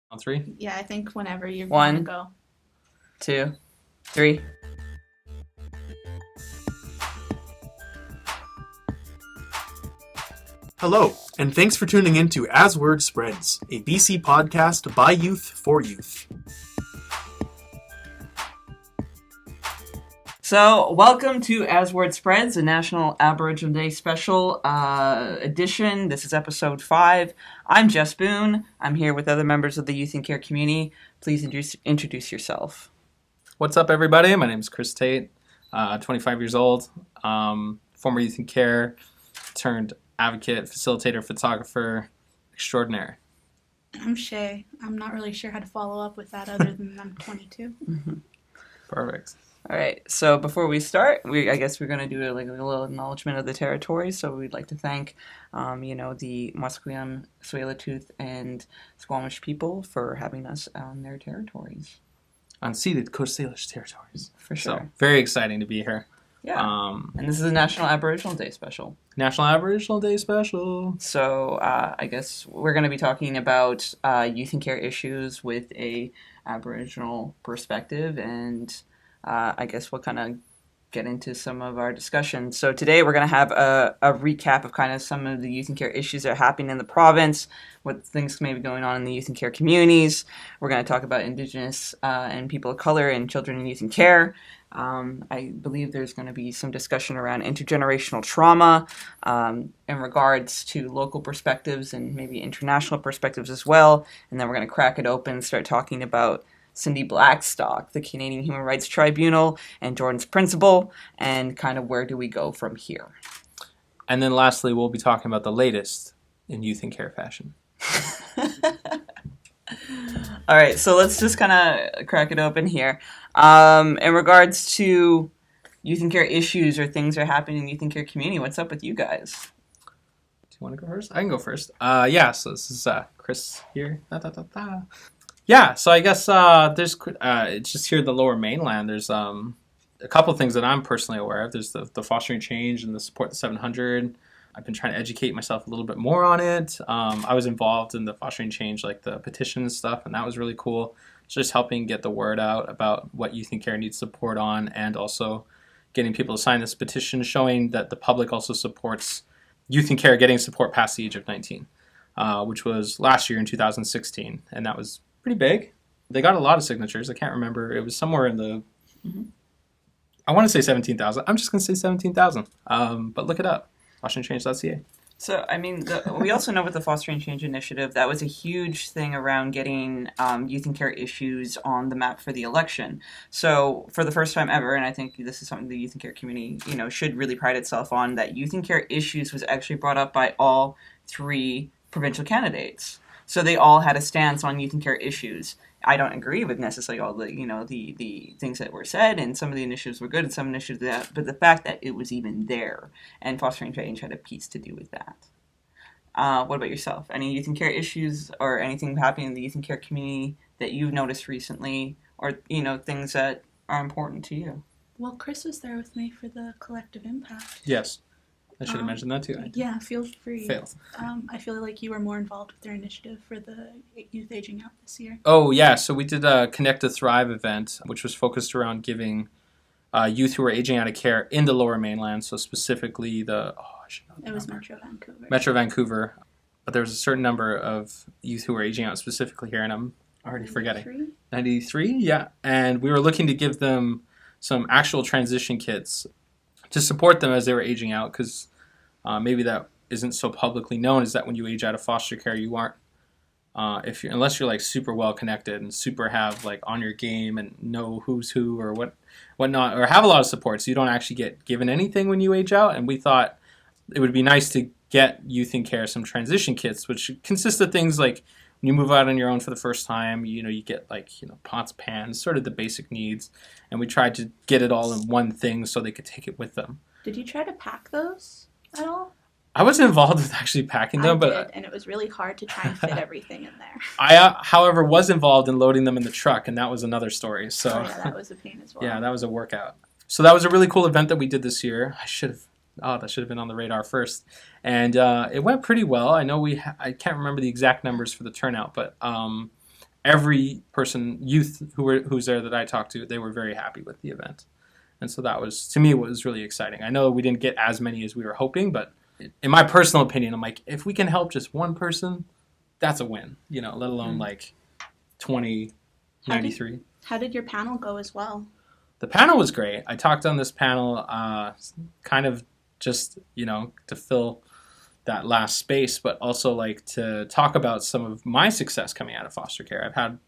On three? Yeah, I think whenever you want to One. go. 2, 3. Hello, and thanks for tuning in to As Word Spreads, a BC podcast by youth for youth. So, welcome to As Word Spreads, a National Aboriginal Day special edition. This is episode 5. I'm Jess Boone. I'm here with other members of the Youth and Care community. Please introduce yourself. What's up, everybody? My name is Chris Tate, 25 years old, former Youth and Care, turned advocate, facilitator, photographer extraordinaire. I'm Shay. I'm not really sure how to follow up with that other than I'm 22. Perfect. All right, so before we start, I guess we're going to do a little acknowledgement of the territory. So we'd like to thank, the Musqueam, Tsleil-Waututh, and Squamish people for having us on their territories. Unceded Coast Salish territories. For sure. So, very exciting to be here. Yeah. And this is a National Aboriginal Day special. National Aboriginal Day special. So I guess we're going to be talking about youth and care issues with a Aboriginal perspective, and I guess we'll kind of get into some of our discussion. So today we're going to have a recap of kind of some of the youth and care issues that are happening in the province, what things may be going on in the youth and care communities. We're going to talk about Indigenous and people of color and children in youth and care. I believe there's going to be some discussion around intergenerational trauma in regards to local perspectives and maybe international perspectives as well. And then we're going to crack it open and start talking about Cindy Blackstock, the Canadian Human Rights Tribunal, and Jordan's Principle, and kind of where do we go from here. And then lastly, we'll be talking about the latest in youth and care fashion. All right, so let's just kind of crack it open here. In regards to youth and care issues or things that are happening in the youth and care community, what's up with you guys? Do you want to go first? I can go first. So this is Chris here. Yeah, so I guess there's it's just here in the Lower Mainland. There's a couple of things that I'm personally aware of. There's the fostering change and the support the 700. I've been trying to educate myself a little bit more on it. I was involved in the fostering change, like the petition and stuff, and that was really cool. Just helping get the word out about what youth and care needs support on, and also getting people to sign this petition showing that the public also supports youth and care getting support past the age of 19, which was last year in 2016, and that was pretty big. They got a lot of signatures. I can't remember. It was somewhere in the... I want to say 17,000. I'm just going to say 17,000. But look it up. FosteringChange.ca. So, I mean, we also know with the Fostering Change Initiative, that was a huge thing around getting youth and care issues on the map for the election. So, for the first time ever, and I think this is something the youth and care community, should really pride itself on, that youth and care issues was actually brought up by all 3 provincial candidates. So they all had a stance on youth and care issues. I don't agree with necessarily all the the things that were said, and some of the initiatives were good, and some initiatives that, but the fact that it was even there, and Fostering Change had a piece to do with that. What about yourself? Any youth and care issues or anything happening in the youth and care community that you've noticed recently, or things that are important to you? Well, Chris was there with me for the collective impact. Yes. I should have mentioned that too. Yeah, feel free. Failed. I feel like you were more involved with their initiative for the Youth Aging Out this year. Oh, yeah. So we did a Connect to Thrive event, which was focused around giving youth who are aging out of care in the Lower Mainland. So specifically It was Metro Vancouver. Metro Vancouver. But there was a certain number of youth who were aging out specifically here, and I'm already forgetting. 93? Yeah. And we were looking to give them some actual transition kits to support them as they were aging out, because maybe that isn't so publicly known, is that when you age out of foster care, you aren't, unless you're like super well connected and super have like on your game and know who's who or whatnot, or have a lot of support, so you don't actually get given anything when you age out. And we thought it would be nice to get youth in care some transition kits, which consist of things like when you move out on your own for the first time, you get like, pots, pans, sort of the basic needs. And we tried to get it all in one thing so they could take it with them. Did you try to pack those at all? I wasn't involved with actually packing them, I did, and it was really hard to try and fit everything in there. I, however, was involved in loading them in the truck, and that was another story. So that was a pain as well. Yeah, that was a workout. So that was a really cool event that we did this year. That should have been on the radar first. And it went pretty well. I know I can't remember the exact numbers for the turnout, but every person, youth who's there that I talked to, they were very happy with the event. And so that was, to me, what was really exciting. I know we didn't get as many as we were hoping, but in my personal opinion, I'm like, if we can help just one person, that's a win, you know, let alone like 20, 93. How did your panel go as well? The panel was great. I talked on this panel kind of just, you know, to fill that last space, but also like to talk about some of my success coming out of foster care. I've had,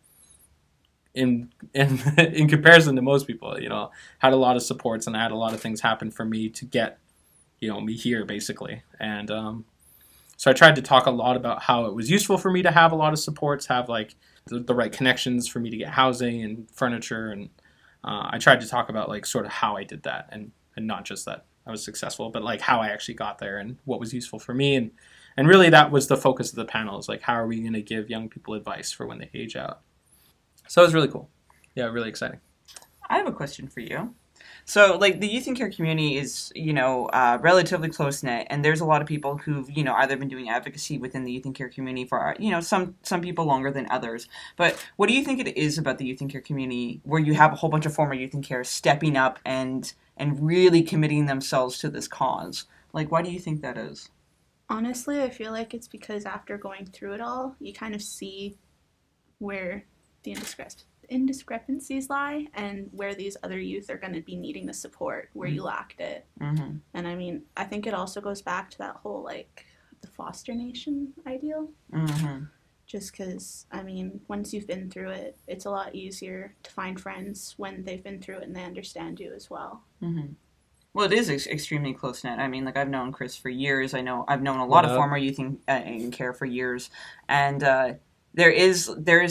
in in comparison to most people, you know, had a lot of supports, and I had a lot of things happen for me to get, you know, me here basically. And so I tried to talk a lot about how it was useful for me to have a lot of supports, have like the right connections for me to get housing and furniture, and I tried to talk about like sort of how I did that, and not just that I was successful, but like how I actually got there and what was useful for me. And really that was the focus of the panel, is like, how are we going to give young people advice for when they age out? So it was really cool. Yeah, really exciting. I have a question for you. So, like, the youth and care community is, you know, relatively close-knit, and there's a lot of people who've, you know, either been doing advocacy within the youth and care community for, you know, some people longer than others. But what do you think it is about the youth and care community where you have a whole bunch of former youth and care stepping up and really committing themselves to this cause? Like, why do you think that is? Honestly, I feel like it's because after going through it all, you kind of see where the indiscrepancies lie, and where these other youth are going to be needing the support where you lacked it. Mm-hmm. And I mean, I think it also goes back to that whole like the foster nation ideal. Mm-hmm. Just because, I mean, once you've been through it, it's a lot easier to find friends when they've been through it and they understand you as well. Mm-hmm. Well, it is extremely close-knit. I mean, like, I've known Chris for years. I've known a lot of former youth in care for years. And there is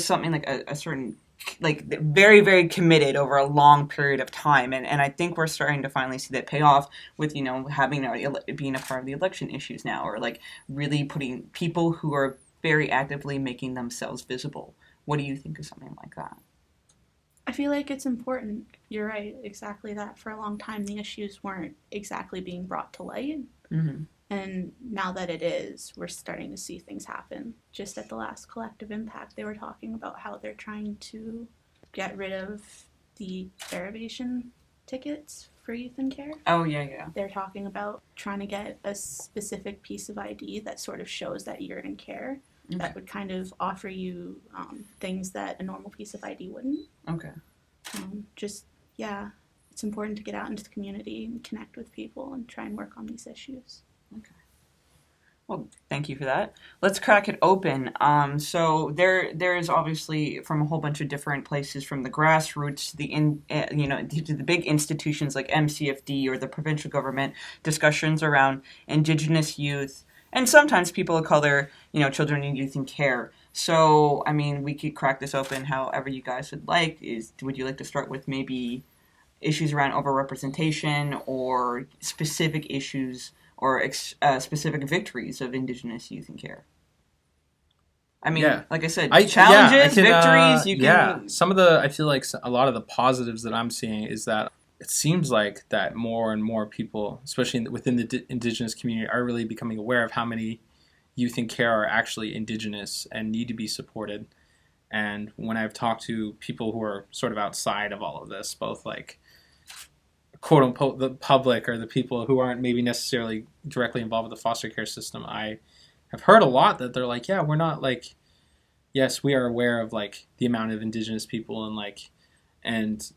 something like a certain, like, very, very committed over a long period of time. And I think we're starting to finally see that pay off with, you know, being a part of the election issues now, or like really putting people who are very actively making themselves visible. What do you think of something like that? I feel like it's important. You're right, exactly that. For a long time, the issues weren't exactly being brought to light. Mm-hmm. And now that it is, we're starting to see things happen. Just at the last Collective Impact, they were talking about how they're trying to get rid of the derivation tickets for youth in care. Oh, yeah. They're talking about trying to get a specific piece of ID that sort of shows that you're in care. Okay. That would kind of offer you things that a normal piece of ID wouldn't. Okay. It's important to get out into the community and connect with people and try and work on these issues. Okay. Well, thank you for that. Let's crack it open. So there is obviously from a whole bunch of different places, from the grassroots to the big institutions like MCFD or the provincial government, discussions around Indigenous youth and sometimes people of color, you know, children and youth in care. So, I mean, we could crack this open however you guys would like. Would you like to start with maybe issues around overrepresentation or specific issues or specific victories of Indigenous youth in care? I mean, like I said, challenges, victories. Some of I feel like a lot of the positives that I'm seeing is that it seems like that more and more people, especially within the Indigenous community, are really becoming aware of how many youth in care are actually Indigenous and need to be supported. And when I've talked to people who are sort of outside of all of this, both like quote unquote the public or the people who aren't maybe necessarily directly involved with the foster care system, I have heard a lot that they're like, yeah, we're not like, yes, we are aware of like the amount of Indigenous people and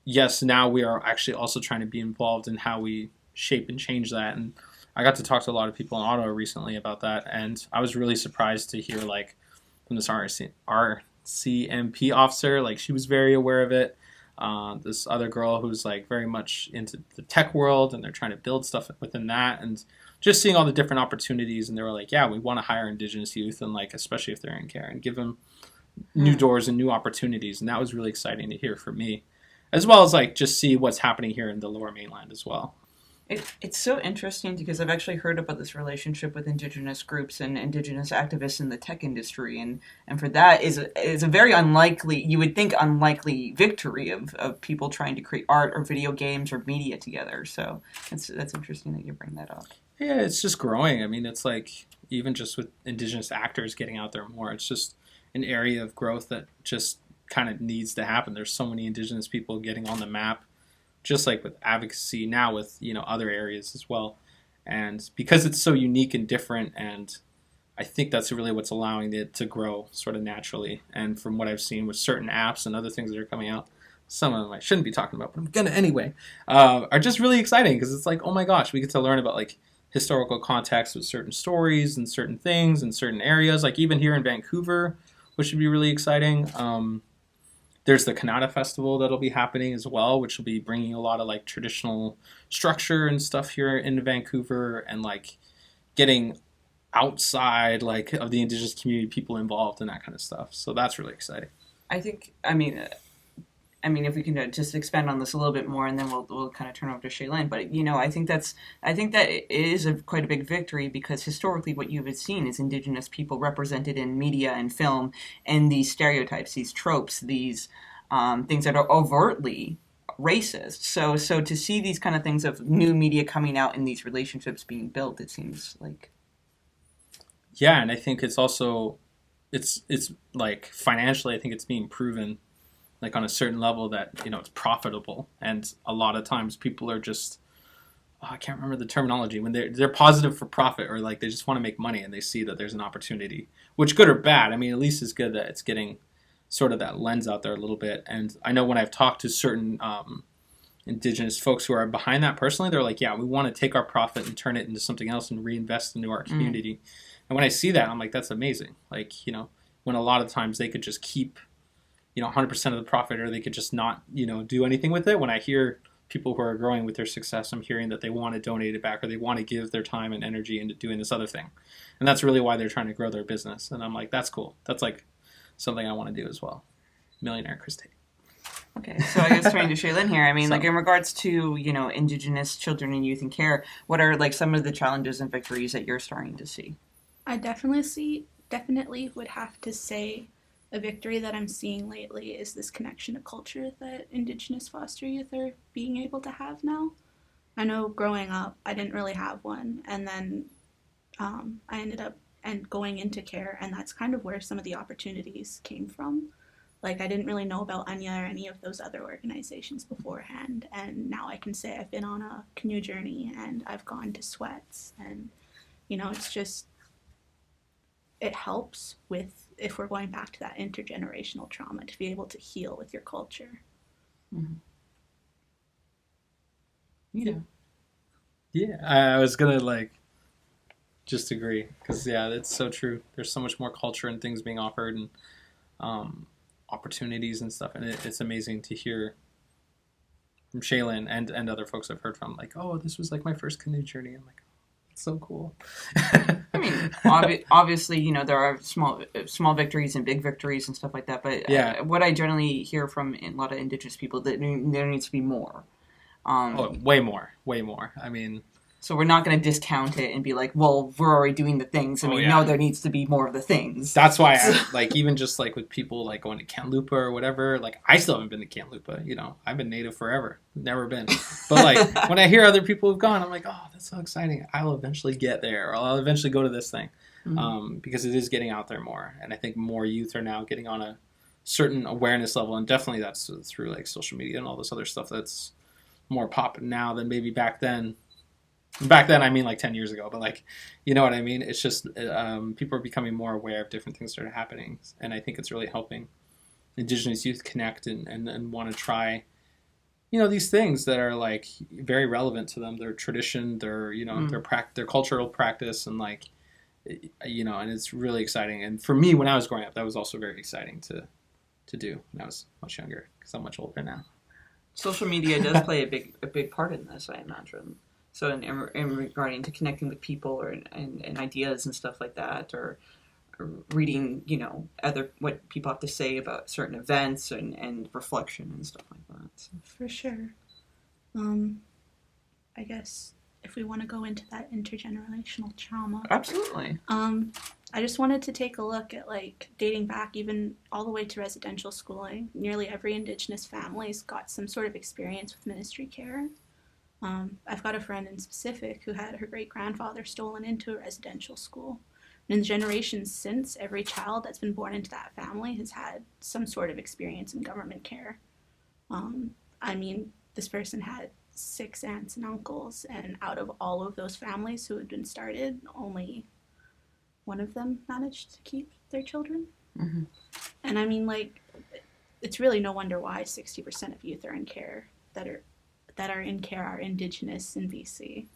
yes, now we are actually also trying to be involved in how we shape and change that. And I got to talk to a lot of people in Ottawa recently about that, and I was really surprised to hear like from this RCMP officer, like she was very aware of it. This other girl who's like very much into the tech world, and they're trying to build stuff within that, and just seeing all the different opportunities. And they were like, yeah, we want to hire Indigenous youth, and like especially if they're in care, and give them new doors and new opportunities. And that was really exciting to hear for me, as well as like just see what's happening here in the Lower Mainland as well. It's so interesting because I've actually heard about this relationship with Indigenous groups and Indigenous activists in the tech industry, and for that is a very unlikely, you would think unlikely victory of people trying to create art or video games or media together. So that's interesting that you bring that up. Yeah, it's just growing. I mean, it's like even just with Indigenous actors getting out there more, it's an area of growth that just kind of needs to happen. There's so many Indigenous people getting on the map, just like with advocacy now with, other areas as well. And because it's so unique and different, and I think that's really what's allowing it to grow sort of naturally. And from what I've seen with certain apps and other things that are coming out, some of them I shouldn't be talking about, but I'm gonna anyway, are just really exciting because it's like, oh my gosh, we get to learn about like historical context with certain stories and certain things in certain areas, like even here in Vancouver, which would be really exciting. There's the Kannada Festival that'll be happening as well, which will be bringing a lot of like traditional structure and stuff here in Vancouver, and like getting outside like of the Indigenous community, people involved and that kind of stuff. So that's really exciting. I think, if we can just expand on this a little bit more, and then we'll kind of turn over to Shaylin. But I think that it is quite a big victory, because historically what you've seen is Indigenous people represented in media and film, and these stereotypes, these tropes, these things that are overtly racist. So to see these kind of things of new media coming out and these relationships being built, it seems like. Yeah, and I think it's also it's like financially, I think it's being proven like on a certain level that it's profitable, and a lot of times people are just I can't remember the terminology, when they're positive for profit, or like they just want to make money and they see that there's an opportunity, which good or bad, at least it's good that it's getting sort of that lens out there a little bit. And I know when I've talked to certain Indigenous folks who are behind that personally, they're like, yeah, we want to take our profit and turn it into something else and reinvest into our community. And when I see that, I'm like, that's amazing. Like, when a lot of times they could just keep 100% of the profit, or they could just not, do anything with it. When I hear people who are growing with their success, I'm hearing that they want to donate it back, or they want to give their time and energy into doing this other thing. And that's really why they're trying to grow their business. And I'm like, that's cool. That's like something I want to do as well. Millionaire Chris Tate. Okay, so I guess turning to Shaylin here, like in regards to, Indigenous children and youth in care, what are like some of the challenges and victories that you're starting to see? I definitely would have to say a victory that I'm seeing lately is this connection to culture that Indigenous foster youth are being able to have now. I know growing up, I didn't really have one, and then I ended up going into care, and that's kind of where some of the opportunities came from. Like, I didn't really know about Anya or any of those other organizations beforehand, and now I can say I've been on a canoe journey, and I've gone to sweats, and, it's just, it helps with, if we're going back to that intergenerational trauma, to be able to heal with your culture. Mm-hmm. Yeah, I was gonna just agree, because it's so true. There's so much more culture and things being offered, and opportunities and stuff, and it's amazing to hear from Shaylin and other folks I've heard from, like, oh, this was like my first canoe journey. I'm like, it's so cool. Obviously, there are small victories and big victories and stuff like that, but what I generally hear from a lot of Indigenous people, that there needs to be more. Way more. So we're not going to discount it and be like, well, we're already doing the things, and we know there needs to be more of the things. That's why I, even just with people going to Kamloops or whatever, I still haven't been to Kamloops. I've been native forever, never been. But when I hear other people who've gone, I'm like, oh, that's so exciting. I'll eventually get there, or I'll eventually go to this thing, because it is getting out there more, and I think more youth are now getting on a certain awareness level, and definitely that's through social media and all this other stuff that's more popping now than maybe back then. Back then, 10 years ago, but you know what I mean? It's just people are becoming more aware of different things that are happening, and I think it's really helping Indigenous youth connect and want to try, these things that are very relevant to them, their tradition, their their cultural practice, and and it's really exciting. And for me, when I was growing up, that was also very exciting to do when I was much younger, because I'm much older now. Social media does play a big part in this, I imagine. So in regarding to connecting with people, and ideas and stuff like that, or reading, what people have to say about certain events and reflection and stuff like that. So. For sure. I guess if we want to go into that intergenerational trauma. Absolutely. I just wanted to take a look at dating back even all the way to residential schooling. Nearly every Indigenous family's got some sort of experience with ministry care. I've got a friend in specific who had her great-grandfather stolen into a residential school. And in the generations since, every child that's been born into that family has had some sort of experience in government care. I mean, this person had 6 aunts and uncles, and out of all of those families who had been started, only one of them managed to keep their children. Mm-hmm. And I mean, like, it's really no wonder why 60% of youth are in care that are in care are Indigenous in BC.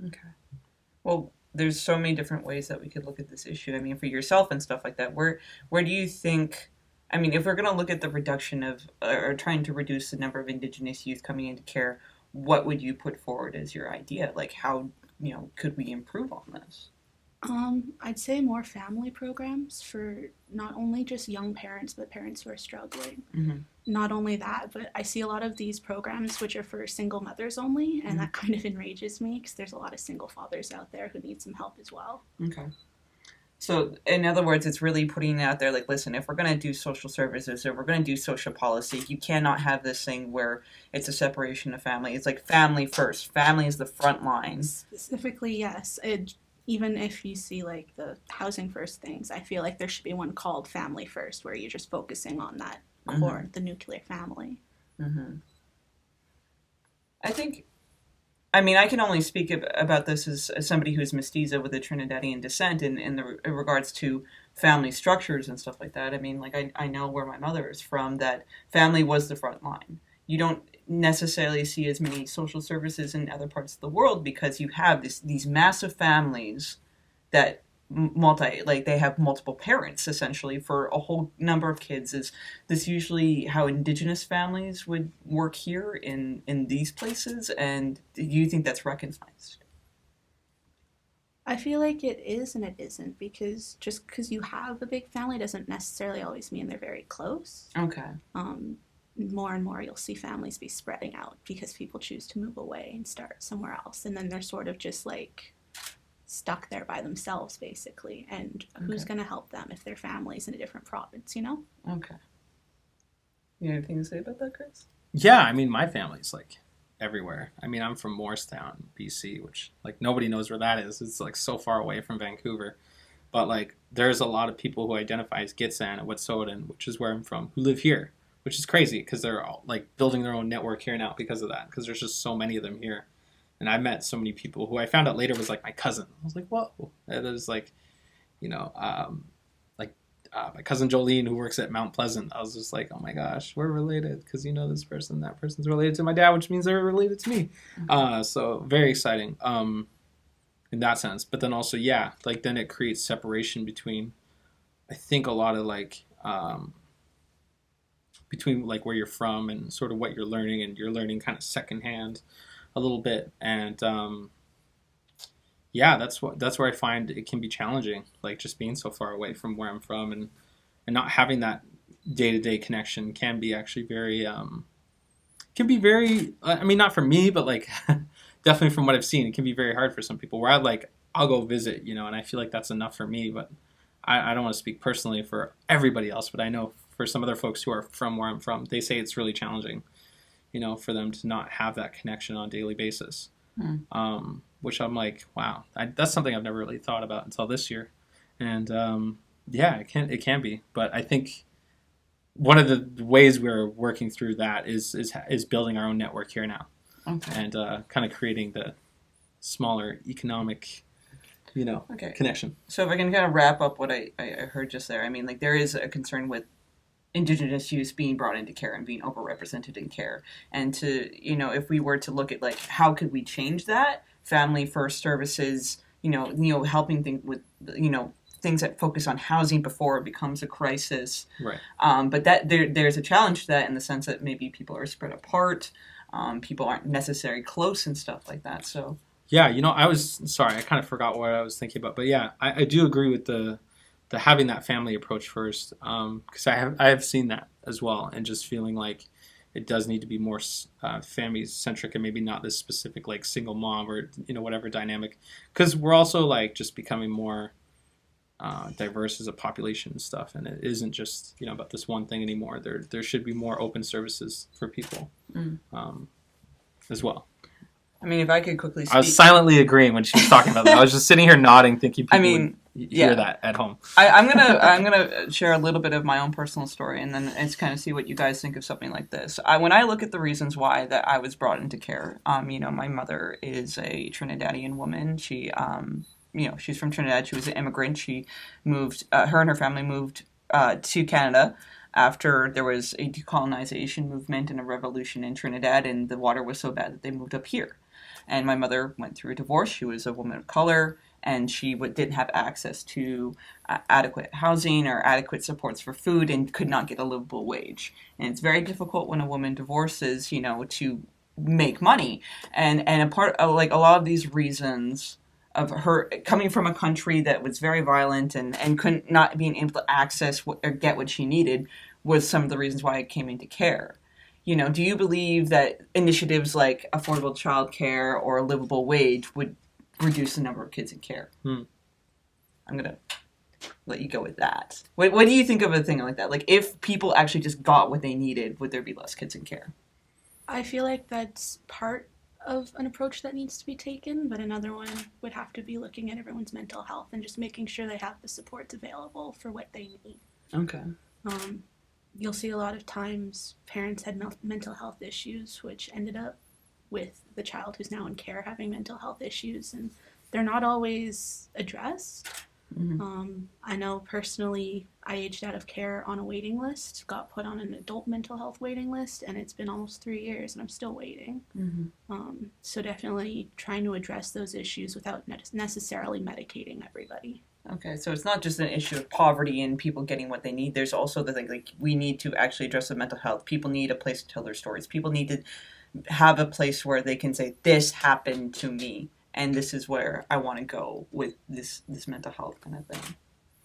Okay. Well, there's so many different ways that we could look at this issue. I mean, for yourself and stuff like that, where do you think, I mean, if we're going to look at the reduction of, or trying to reduce the number of Indigenous youth coming into care, what would you put forward as your idea? Like, how, could we improve on this? I'd say more family programs for not only just young parents, but parents who are struggling. Mm-hmm. Not only that, but I see a lot of these programs which are for single mothers only, and that kind of enrages me because there's a lot of single fathers out there who need some help as well. Okay. So, in other words, it's really putting it out there, like, listen, if we're going to do social services or we're going to do social policy, you cannot have this thing where it's a separation of family. It's like family first. Family is the front line. Specifically, yes. Even if you see, like, the housing first things, I feel like there should be one called family first, where you're just focusing on that core, the nuclear family. Mm-hmm. I can only speak about this as somebody who's mestiza with a Trinidadian descent in regards to family structures and stuff like that. I mean, like, I know where my mother is from, that family was the front line. You don't necessarily see as many social services in other parts of the world because you have these massive families that they have multiple parents essentially for a whole number of kids. Is this usually how Indigenous families would work here in these places? And do you think that's recognized? I feel like it is and it isn't, because just because you have a big family doesn't necessarily always mean they're very close. Okay. More and more you'll see families be spreading out because people choose to move away and start somewhere else, and then they're sort of just like stuck there by themselves basically, and who's going to help them if their family's in a different province, Okay. You have anything to say about that, Chris? Yeah, I mean, my family's like everywhere. I mean, I'm from Morristown, BC, which like nobody knows where that is. It's like so far away from Vancouver. But like there's a lot of people who identify as Gitxsan and Wet'suwet'en, which is where I'm from, who live here, which is crazy because they're all like building their own network here now because of that, because there's just so many of them here. And I met so many people who I found out later was like my cousin. I was like, whoa. And it was like, my cousin Jolene, who works at Mount Pleasant. I was just like, oh my gosh, we're related because this person, that person's related to my dad, which means they're related to me. So very exciting in that sense. But then also, then it creates separation between, I think, a lot of between like where you're from and sort of what you're learning, and you're learning kind of secondhand a little bit. And that's where I find it can be challenging, like just being so far away from where I'm from and not having that day-to-day connection can be actually very I mean, not for me, but like definitely from what I've seen, it can be very hard for some people where I'll go visit, and I feel like that's enough for me. But I don't want to speak personally for everybody else, but I know for some other folks who are from where I'm from, they say it's really challenging, for them to not have that connection on a daily basis. Which I'm like, wow, that's something I've never really thought about until this year. And it can be. But I think one of the ways we're working through that is building our own network here now. Okay. And kind of creating the smaller economic, connection. So if I can kind of wrap up what I heard just there, I mean, like, there is a concern with Indigenous youth being brought into care and being overrepresented in care. And to, if we were to look at, like, how could we change that? Family first services, helping things with, things that focus on housing before it becomes a crisis. Right. But that there's a challenge to that in the sense that maybe people are spread apart. People aren't necessarily close and stuff like that. So. Yeah, I was, sorry, I kind of forgot what I was thinking about. But yeah, I do agree with the having that family approach first, because I have seen that as well, and just feeling like it does need to be more family centric and maybe not this specific like single mom or whatever dynamic, because we're also like just becoming more diverse as a population and stuff, and it isn't just about this one thing anymore. There should be more open services for people as well. I mean, if I could quickly speak. I was silently agreeing when she was talking about that. I was just sitting here nodding, thinking people hear that at home. I'm gonna share a little bit of my own personal story, and then it's kind of see what you guys think of something like this. When I look at the reasons why that I was brought into care, my mother is a Trinidadian woman. She, she's from Trinidad. She was an immigrant. She moved. Her and her family moved to Canada after there was a decolonization movement and a revolution in Trinidad, and the water was so bad that they moved up here. And my mother went through a divorce. She was a woman of color, and she didn't have access to adequate housing or adequate supports for food and could not get a livable wage. And it's very difficult when a woman divorces, to make money. And a part of, like, a lot of these reasons of her coming from a country that was very violent and couldn't not being able to access or get what she needed was some of the reasons why I came into care. Do you believe that initiatives like affordable childcare or a livable wage would reduce the number of kids in care? I'm going to let you go with that. What do you think of a thing like that? Like, if people actually just got what they needed, would there be less kids in care? I feel like that's part of an approach that needs to be taken, but another one would have to be looking at everyone's mental health and just making sure they have the supports available for what they need. Okay. You'll see a lot of times parents had mental health issues, which ended up with the child who's now in care having mental health issues, and they're not always addressed. I know personally I aged out of care on a waiting list, got put on an adult mental health waiting list, and it's been almost 3 years and I'm still waiting. So definitely trying to address those issues without necessarily medicating everybody. Okay, so it's not just an issue of poverty and people getting what they need. There's also the thing, like, we need to actually address the mental health. People need a place to tell their stories. People need to have a place where they can say, this happened to me, and this is where I want to go with this mental health kind of thing.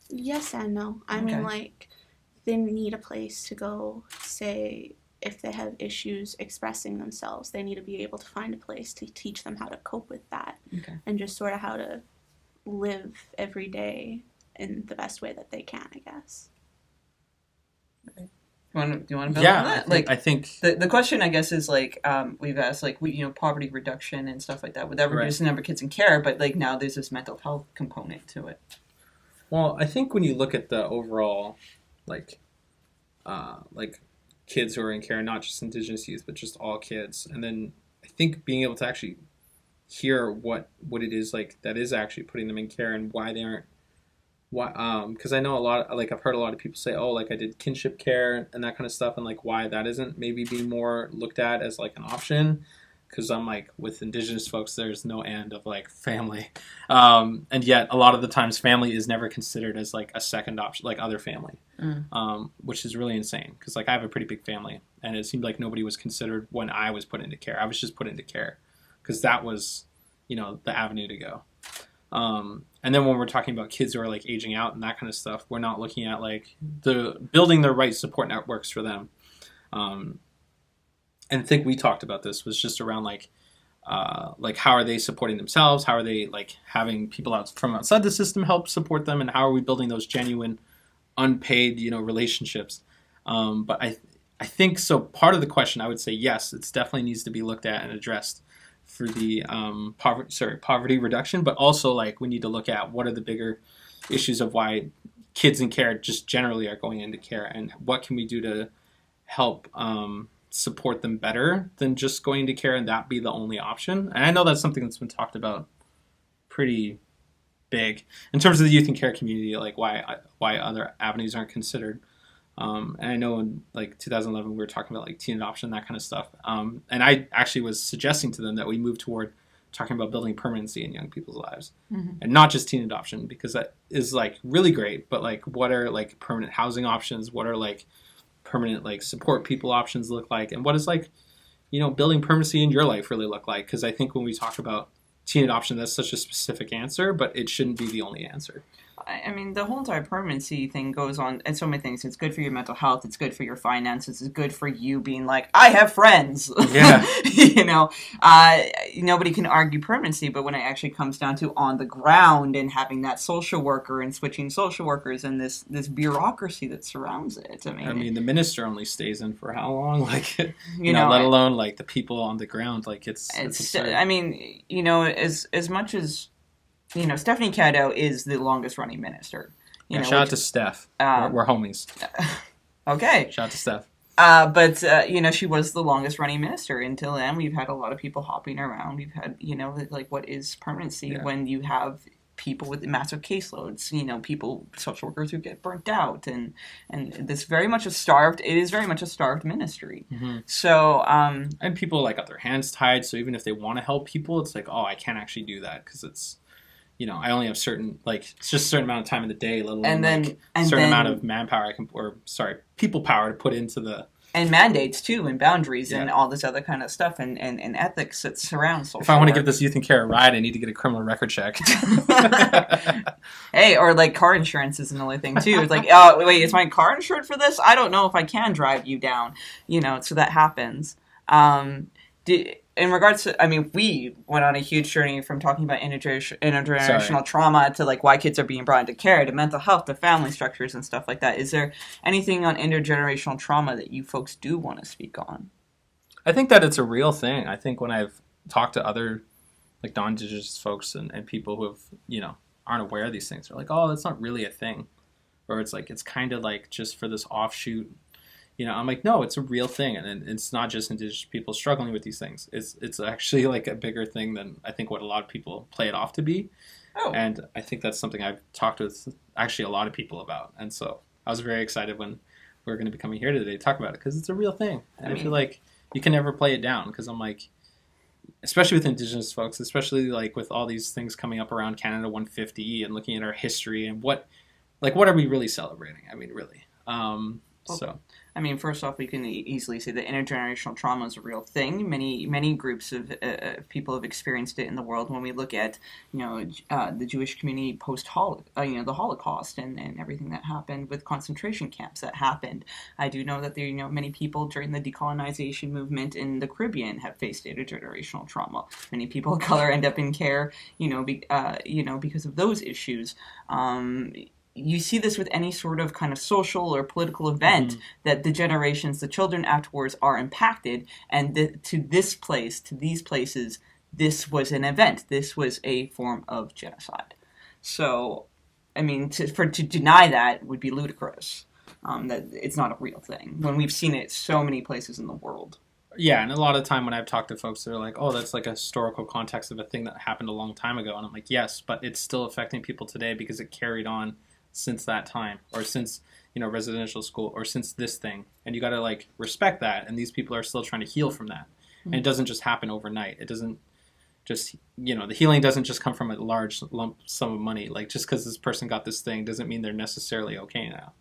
Yes and no. I mean, like, they need a place to go, say, if they have issues expressing themselves, they need to be able to find a place to teach them how to cope with that. And just sort of how to live every day in the best way that they can, I guess. Do you want to build on that? I think the question, I guess, is like, we've asked, like, poverty reduction and stuff like that. Would that reduce the number of kids in care? But, like, now there's this mental health component to it. Well, I think when you look at the overall, like kids who are in care, not just Indigenous youth, but just all kids, and then I think being able to actually hear what it is like that is actually putting them in care and why they aren't, because I know a lot, like, I've heard a lot of people say, oh, like, I did kinship care and that kind of stuff, and like why that isn't maybe being more looked at as like an option, because I'm like, with Indigenous folks there's no end of like family, and yet a lot of the times family is never considered as like a second option, like other family, which is really insane, because like I have a pretty big family and it seemed like nobody was considered when I was put into care. I was just put into care because that was, the avenue to go. And then when we're talking about kids who are like aging out and that kind of stuff, we're not looking at like the building the right support networks for them. And I think we talked about this was just around like how are they supporting themselves? How are they like having people out from outside the system help support them? And how are we building those genuine unpaid, relationships? But I think so. Part of the question, I would say, yes, it definitely needs to be looked at and addressed for the poverty reduction, but also like we need to look at what are the bigger issues of why kids in care just generally are going into care, and what can we do to help support them better than just going to care and that be the only option. And I know that's something that's been talked about pretty big in terms of the youth and care community, like why other avenues aren't considered. And I know in like 2011 we were talking about like teen adoption, that kind of stuff. And I actually was suggesting to them that we move toward talking about building permanency in young people's lives, and not just teen adoption, because that is like really great. But like, what are like permanent housing options? What are like permanent like support people options look like? And what is like, building permanency in your life really look like? Because I think when we talk about teen adoption, that's such a specific answer, but it shouldn't be the only answer. I mean, the whole entire permanency thing goes on, and so many things. It's good for your mental health. It's good for your finances. It's good for you being like, I have friends. Yeah. Nobody can argue permanency, but when it actually comes down to on the ground and having that social worker and switching social workers and this bureaucracy that surrounds it. I mean, the minister only stays in for how long? Like, let alone like the people on the ground. Like it's absurd. I mean, as much as Stephanie Cadieux is the longest running minister. Shout out to Steph. We're homies. Okay. Shout out to Steph. But she was the longest running minister. Until then, we've had a lot of people hopping around. We've had, what is permanency when you have people with massive caseloads, people, social workers who get burnt out, and this very much it is very much a starved ministry. Mm-hmm. So, and people got their hands tied, so even if they want to help people, it's like, oh, I can't actually do that because it's, I only have certain, it's just a certain amount of time in the day, let alone a certain amount of manpower people power to put into the... And mandates, too, and boundaries, and all this other kind of stuff, and ethics that surrounds social If I want to work. give this youth in care a ride, I need to get a criminal record check. Hey, or car insurance is another thing, too. It's oh, wait, is my car insured for this? I don't know if I can drive you down, so that happens. In regards to, we went on a huge journey from talking about intergenerational trauma to why kids are being brought into care, to mental health, to family structures and stuff like that. Is there anything on intergenerational trauma that you folks do want to speak on? I think that it's a real thing. I think when I've talked to other non-Indigenous folks and people who have, aren't aware of these things, they're like, oh, that's not really a thing. Or it's it's kind of just for this offshoot. I'm like, no, it's a real thing, and it's not just Indigenous people struggling with these things. It's actually a bigger thing than I think what a lot of people play it off to be. Oh. And I think that's something I've talked with actually a lot of people about. And so I was very excited when we were going to be coming here today to talk about it because it's a real thing. And I feel like you can never play it down because I'm especially with Indigenous folks, especially with all these things coming up around Canada 150 and looking at our history and what are we really celebrating? Really. First off, we can easily say that intergenerational trauma is a real thing. Many groups of people have experienced it in the world. When we look at, the Jewish community post the Holocaust and everything that happened with concentration camps that happened. I do know that there, many people during the decolonization movement in the Caribbean have faced intergenerational trauma. Many people of color end up in care, because of those issues. You see this with any sort of kind of social or political event that the children afterwards are impacted, and to these places, this was an event. This was a form of genocide. So, to deny that would be ludicrous. That it's not a real thing when we've seen it so many places in the world. Yeah, and a lot of the time when I've talked to folks, they're like, oh, that's a historical context of a thing that happened a long time ago. And I'm like, yes, but it's still affecting people today because it carried on since that time, or since residential school, or since this thing, and you got to respect that, and these people are still trying to heal from that. And it doesn't just happen overnight. It doesn't just the healing doesn't just come from a large lump sum of money. Just because this person got this thing doesn't mean they're necessarily okay now.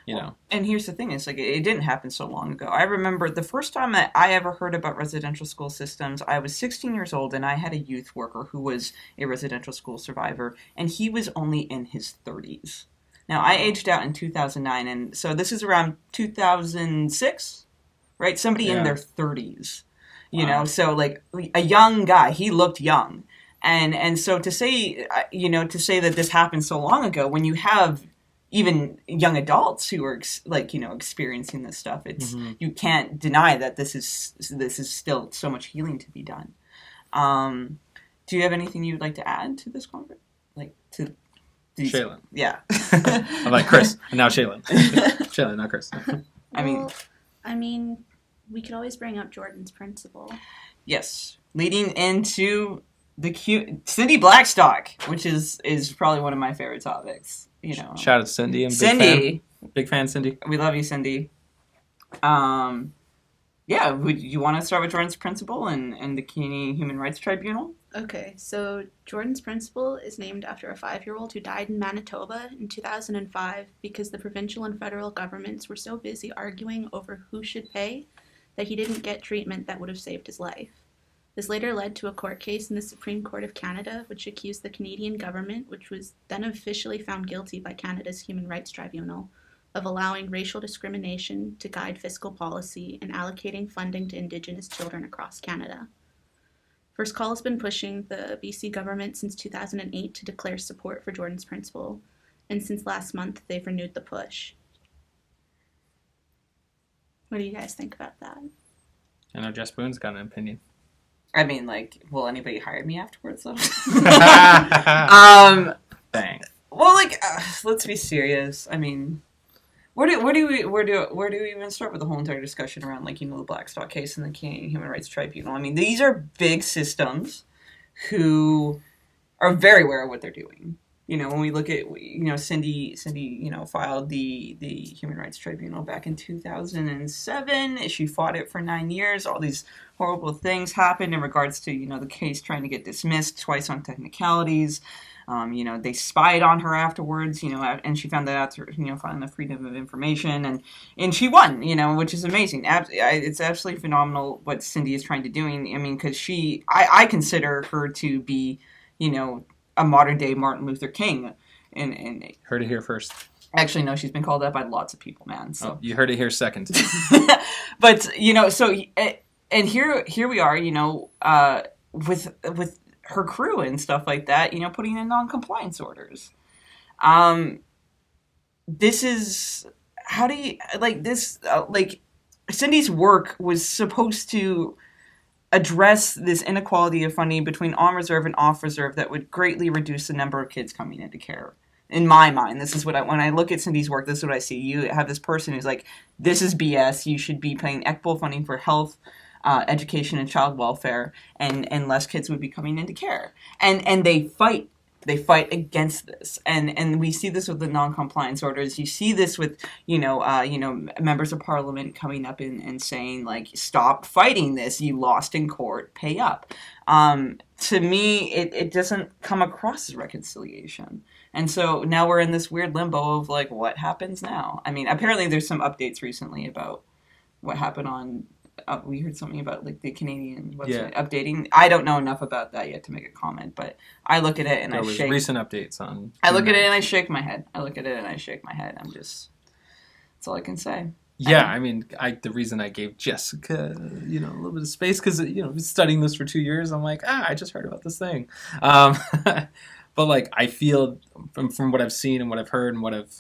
Well, and here's the thing, it didn't happen so long ago. I remember the first time that I ever heard about residential school systems, I was 16 years old, and I had a youth worker who was a residential school survivor, and he was only in his 30s. Now, I aged out in 2009, and so this is around 2006, right? Somebody in their 30s, so a young guy. He looked young, and so to say that this happened so long ago, when you have even young adults who are experiencing this stuff, it's you can't deny that this is still so much healing to be done. Do you have anything you'd like to add to this conference, Shaylin. Yeah. I'm like Chris, and now Shaylin. Shaylin, not Chris. We could always bring up Jordan's principle. Yes. Leading into the Cindy Blackstock, which is probably one of my favorite topics. Shout out to Cindy. I'm big fan, Cindy. We love you, Cindy. Would you want to start with Jordan's principle and the Keeney Human Rights Tribunal? Okay, so Jordan's principle is named after a 5-year-old who died in Manitoba in 2005 because the provincial and federal governments were so busy arguing over who should pay that he didn't get treatment that would have saved his life. This later led to a court case in the Supreme Court of Canada, which accused the Canadian government, which was then officially found guilty by Canada's Human Rights Tribunal, of allowing racial discrimination to guide fiscal policy and allocating funding to Indigenous children across Canada. First Call has been pushing the BC government since 2008 to declare support for Jordan's principle, and since last month, they've renewed the push. What do you guys think about that? I know Jess Boone's got an opinion. I mean, like, will anybody hire me afterwards, though? Bang. Well, like, let's be serious. I mean, where do we even start with the whole entire discussion around, like, the Blackstock case and the Canadian Human Rights Tribunal? I mean, these are big systems who are very aware of what they're doing. When we look at, Cindy, filed the Human Rights Tribunal back in 2007. She fought it for 9 years. All these horrible things happened in regards to, the case trying to get dismissed twice on technicalities. They spied on her afterwards, and she found that out through, filing the Freedom of Information, and she won, which is amazing. It's absolutely phenomenal what Cindy is trying to do. I mean, because I consider her to be, a modern day Martin Luther King, and Heard it here first. actually, no, she's been called that by lots of people, man. So You heard it here second. but so and here we are, with her crew and stuff like that, putting in non-compliance orders. This is how do you like this? Cindy's work was supposed to address this inequality of funding between on reserve and off reserve that would greatly reduce the number of kids coming into care. In my mind, this is when I look at Cindy's work, this is what I see. You have this person who's like, this is BS. You should be paying equitable funding for health, education, and child welfare, and less kids would be coming into care. And they fight against this, and we see this with the non-compliance orders. You see this with members of parliament coming up and saying, like, stop fighting this, you lost in court, pay up. To me, it doesn't come across as reconciliation, and so now we're in this weird limbo of, like, what happens now? I mean, apparently there's some updates recently about what happened on we heard something about, like, the Canadian website updating. I don't know enough about that yet to make a comment, but I look at it and There I was shake. recent updates on. I look at it and I shake my head. I'm just. That's all I can say. Yeah, I mean, the reason I gave Jessica, a little bit of space, because, studying this for 2 years, I'm like, I just heard about this thing. But, like, I feel from what I've seen and what I've heard and what I've,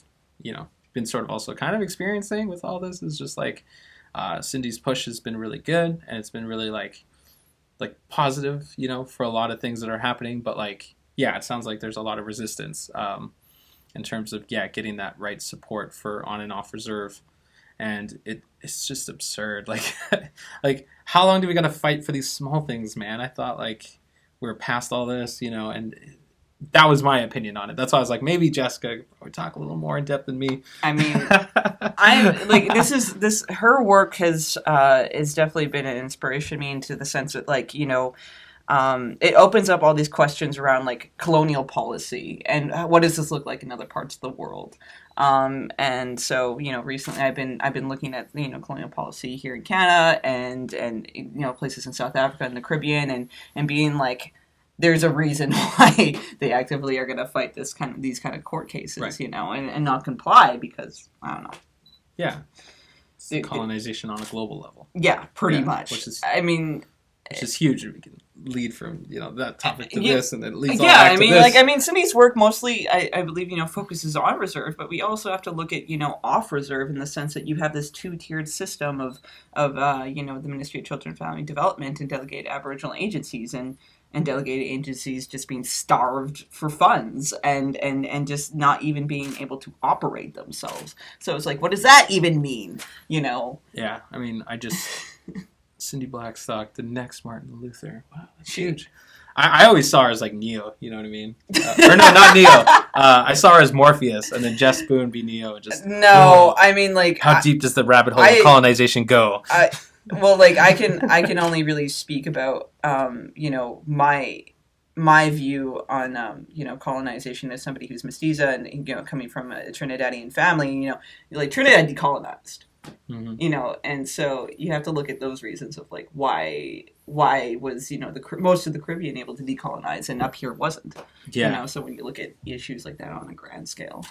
been sort of also kind of experiencing with all this is just, like, Cindy's push has been really good, and it's been really, like positive, for a lot of things that are happening. But, like, yeah, it sounds like there's a lot of resistance in terms of, getting that right support for on and off reserve. And it's just absurd. Like how long do we gotta fight for these small things, man? I thought, like, we were past all this, and that was my opinion on it. That's why I was like, maybe Jessica would talk a little more in depth than me. I mean, I'm like, this her work has definitely been an inspiration to me, into the sense that, like, it opens up all these questions around, like, colonial policy and what does this look like in other parts of the world. And so, recently I've been looking at, colonial policy here in Canada and places in South Africa and the Caribbean, and being like, there's a reason why they actively are going to fight these kind of court cases, right. And not comply, because I don't know. Yeah. It's colonization on a global level. Yeah, pretty much. Which is huge. We can lead from, that topic to this, and then it leads all back to this. I mean, Cindy's work mostly, I believe, focuses on reserve, but we also have to look at, off reserve, in the sense that you have this two-tiered system of the Ministry of Children and Family Development and delegated Aboriginal agencies, and delegated agencies just being starved for funds and just not even being able to operate themselves. So it's like, what does that even mean? Yeah, I mean, Cindy Blackstock, the next Martin Luther. Wow, that's huge. I always saw her as, like, Neo, you know what I mean? Or no, not Neo. I saw her as Morpheus, and then Jess Boone be Neo. I mean, like, how deep does the rabbit hole of colonization go? Well, like, I can only really speak about my view on colonization as somebody who's mestiza and coming from a Trinidadian family. Like, Trinidad decolonized. Mm-hmm. And so you have to look at those reasons of, like, why was most of the Caribbean able to decolonize and up here wasn't. Yeah. So when you look at issues like that on a grand scale.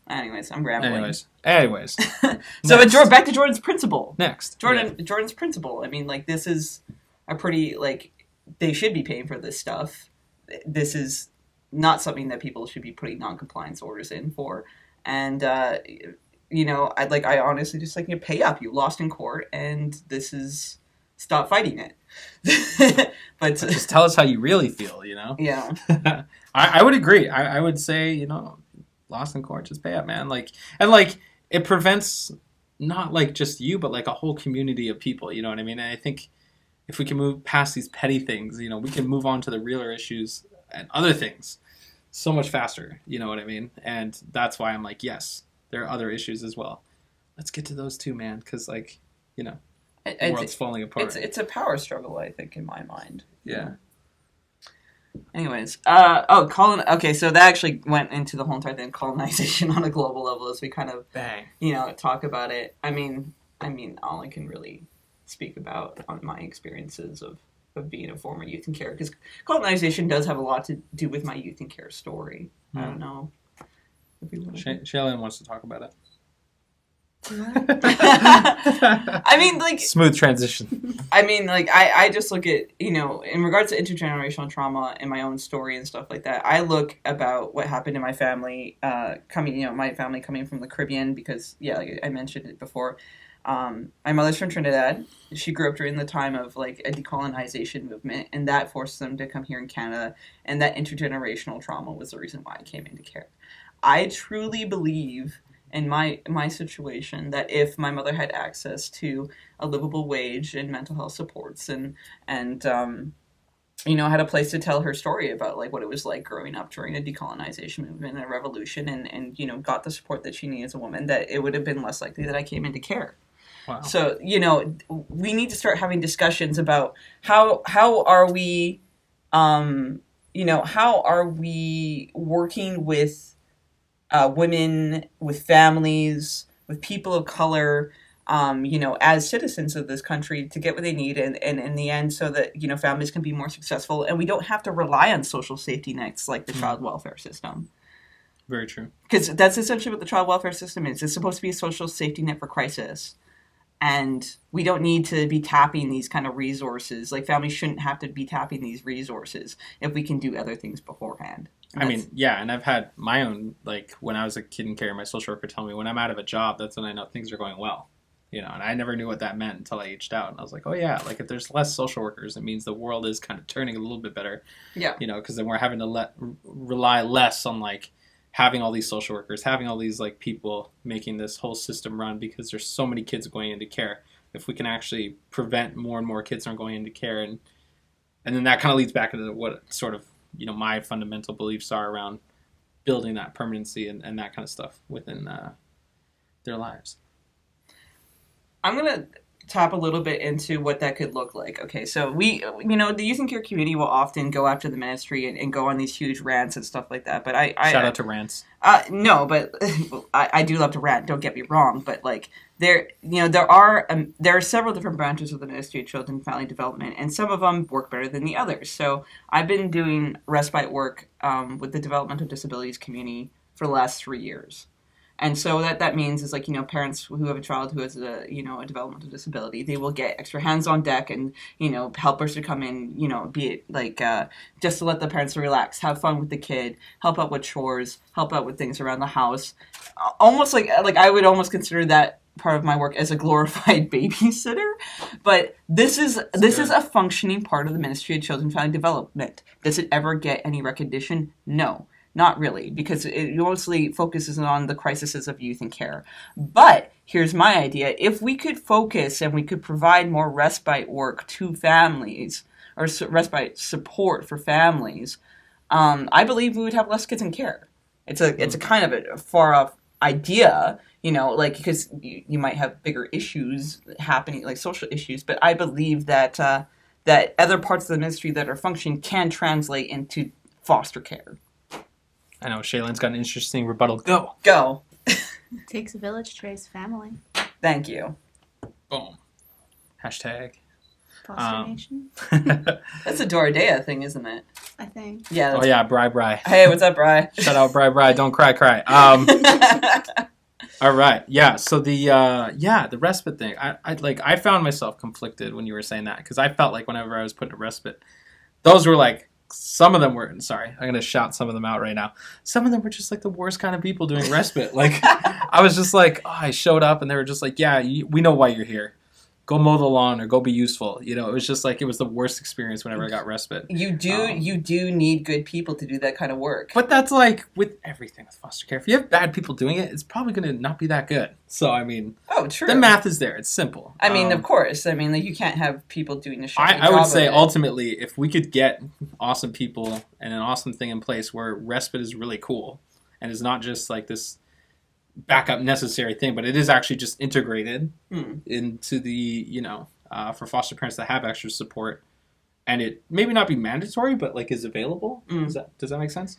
Anyways, I'm rambling. Anyways. So back to Jordan's principle. Next. Jordan's principle. I mean, like, this is a pretty, like, they should be paying for this stuff. This is not something that people should be putting non-compliance orders in for. And, I honestly just, like, pay up. You lost in court, and this is stop fighting it. But just tell us how you really feel, you know? yeah. I would agree. I would say, you know, lost in court, just pay up, man. Like, and like, it prevents not like just you, but like a whole community of people, you know what I mean? And I think if we can move past these petty things, you know, we can move on to the realer issues and other things so much faster, you know what I mean? And that's why I'm like, yes, there are other issues as well. Let's get to those too, man, because like, you know, the world's falling apart. It's a power struggle, I think, in my mind. Yeah. Anyways, okay, so that actually went into the whole entire thing, colonization on a global level, as we kind of, Bang. you know, talk about it. I mean, all I can really speak about on my experiences of being a former youth in care, because colonization does have a lot to do with my youth in care story. I don't know. Shaylin wants to talk about it. I mean, like, smooth transition. I mean, like, I just look at, you know, in regards to intergenerational trauma and my own story and stuff like that, I look about what happened in my family, my family coming from the Caribbean, because, yeah, like I mentioned it before. My mother's from Trinidad. She grew up during the time of, like, a decolonization movement, and that forced them to come here in Canada, and that intergenerational trauma was the reason why I came into care. I truly believe in my situation that if my mother had access to a livable wage and mental health supports and you know, had a place to tell her story about like what it was like growing up during a decolonization movement and a revolution and you know, got the support that she needed as a woman, that it would have been less likely that I came into care. Wow. So, you know, we need to start having discussions about how are we how are we working with women, with families, with people of color, you know, as citizens of this country to get what they need and in the end so that, you know, families can be more successful and we don't have to rely on social safety nets like the child welfare system. Very true. Because that's essentially what the child welfare system is. It's supposed to be a social safety net for crisis. And we don't need to be tapping these kind of resources. Like, families shouldn't have to be tapping these resources if we can do other things beforehand. I mean, yeah, and I've had my own, like, when I was a kid in care, my social worker told me when I'm out of a job, that's when I know things are going well. You know, and I never knew what that meant until I aged out. And I was like, oh, yeah, like, if there's less social workers, it means the world is kind of turning a little bit better. Yeah. You know, because then we're having to rely less on, like, having all these social workers, having all these, like, people making this whole system run because there's so many kids going into care. If we can actually prevent more and more kids from going into care, and then that kind of leads back into what sort of, you know, my fundamental beliefs are around building that permanency and that kind of stuff within their lives. I'm going to tap a little bit into what that could look like. Okay, so we, you know, the youth and care community will often go after the ministry and go on these huge rants and stuff like that. But I shout out to rants. No, but I do love to rant. Don't get me wrong. But like there are several different branches of the Ministry of Children and Family Development, and some of them work better than the others. So I've been doing respite work with the developmental disabilities community for the last 3 years. And so that means is like, you know, parents who have a child who has a developmental disability, they will get extra hands on deck and, you know, helpers to come in, you know, be it like just to let the parents relax, have fun with the kid, help out with chores, help out with things around the house. Almost like I would almost consider that part of my work as a glorified babysitter. But this is a functioning part of the Ministry of Children and Family Development. Does it ever get any recognition? No. Not really, because it mostly focuses on the crises of youth and care. But here's my idea. If we could focus and we could provide more respite work to families, or respite support for families, I believe we would have less kids in care. It's a kind of a far off idea, you know, like, because you might have bigger issues happening, like social issues, but I believe that that other parts of the ministry that are functioning can translate into foster care. I know Shaylin's got an interesting rebuttal. Go. It takes a village to raise a family. Thank you. Boom. Hashtag. Foster nation. That's a Dorothea thing, isn't it? I think. Yeah. Oh yeah, Bri. Hey, what's up, Bri? Shout out Bri. Don't cry. All right. Yeah. So the respite thing. I found myself conflicted when you were saying that, because I felt like whenever I was put in respite, those were like, some of them were, sorry, I'm going to shout some of them out right now. Some of them were just like the worst kind of people doing respite. Like, I was just like, oh, I showed up and they were just like, yeah, we know why you're here. go mow the lawn or go be useful. You know, it was just like, it was the worst experience whenever I got respite. You do need good people to do that kind of work. But that's like with everything with foster care. If you have bad people doing it, it's probably going to not be that good. So, I mean, True. The math is there. It's simple. I mean, of course. I mean, like, you can't have people doing the shit. I would say ultimately, if we could get awesome people and an awesome thing in place where respite is really cool and is not just like this backup necessary thing, but it is actually just integrated into the, you know, for foster parents that have extra support, and it maybe not be mandatory, but like is available. Does that make sense?